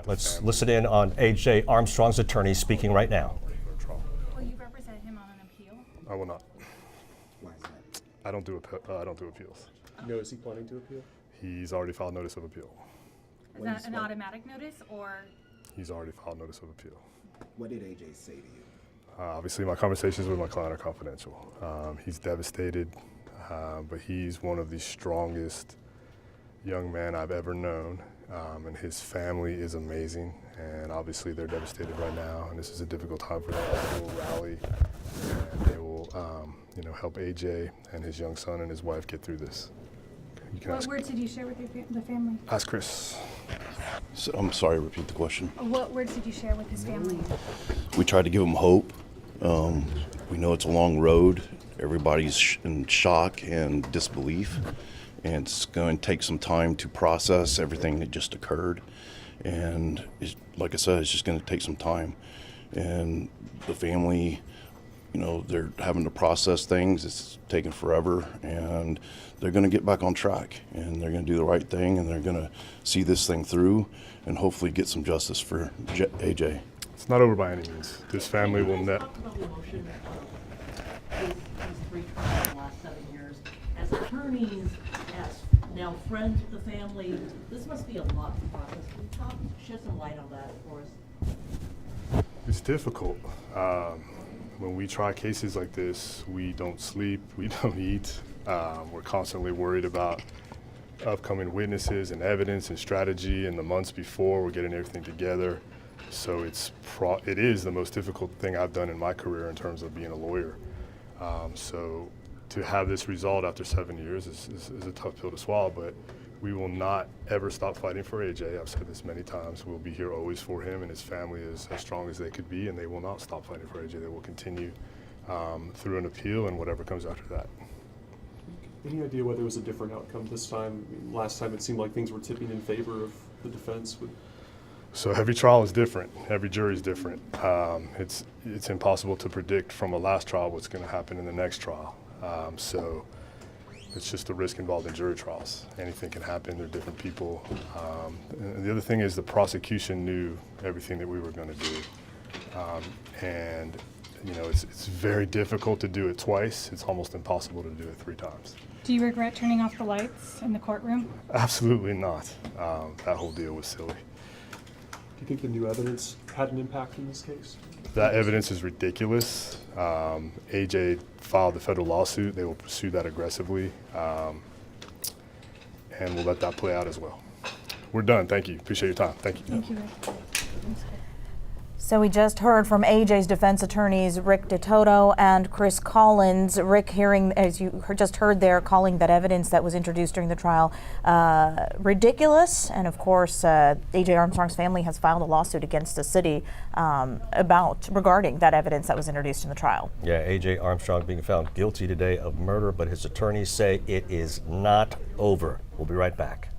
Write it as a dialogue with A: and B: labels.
A: Let's listen in on AJ Armstrong's attorney speaking right now.
B: Will you represent him on an appeal?
C: I will not.
D: Why is that?
C: I don't do appeals.
E: No, is he planning to appeal?
C: He's already filed notice of appeal.
B: Is that an automatic notice or?
C: He's already filed notice of appeal.
D: What did AJ say to you?
C: Obviously, my conversations with my client are confidential. He's devastated, but he's one of the strongest young men I've ever known, and his family is amazing. And obviously, they're devastated right now, and this is a difficult time for them. They will rally, and they will, help AJ and his young son and his wife get through this.
B: What words did you share with the family?
C: Ask Chris.
F: So, I'm sorry, repeat the question.
B: What words did you share with his family?
F: We tried to give them hope. We know it's a long road. Everybody's in shock and disbelief. And it's going to take some time to process everything that just occurred. And like I said, it's just going to take some time. And the family, they're having to process things. It's taking forever. And they're going to get back on track. And they're going to do the right thing. And they're going to see this thing through and hopefully get some justice for AJ.
C: It's not over by any means. This family will never.
G: These three trials in the last 7 years, as attorneys, as now friends with the family, this must be a lot to process. Can you shed some light on that for us?
C: It's difficult. When we try cases like this, we don't sleep, we don't eat. We're constantly worried about upcoming witnesses and evidence and strategy, and the months before we're getting everything together. So it is the most difficult thing I've done in my career in terms of being a lawyer. So to have this result after 7 years is a tough pill to swallow, but we will not ever stop fighting for AJ. I've said this many times. We'll be here always for him, and his family is as strong as they could be, and they will not stop fighting for AJ. They will continue through an appeal and whatever comes after that.
E: Any idea whether it was a different outcome this time? I mean, last time it seemed like things were tipping in favor of the defense.
C: So every trial is different. Every jury is different. It's impossible to predict from a last trial what's going to happen in the next trial. So it's just the risk involved in jury trials. Anything can happen. They're different people. And the other thing is the prosecution knew everything that we were going to do. And it's very difficult to do it twice. It's almost impossible to do it 3 times.
B: Do you regret turning off the lights in the courtroom?
C: Absolutely not. That whole deal was silly.
E: Do you think the new evidence had an impact in this case?
C: That evidence is ridiculous. AJ filed the federal lawsuit. They will pursue that aggressively. And we'll let that play out as well. We're done. Thank you. Appreciate your time. Thank you.
B: Thank you, Rick.
H: So we just heard from AJ's defense attorneys, Rick DeToto and Chris Collins. Rick, hearing, as you just heard there, calling that evidence that was introduced during the trial ridiculous. And of course, AJ Armstrong's family has filed a lawsuit against the city regarding that evidence that was introduced in the trial.
A: Yeah, AJ Armstrong being found guilty today of murder, but his attorneys say it is not over. We'll be right back.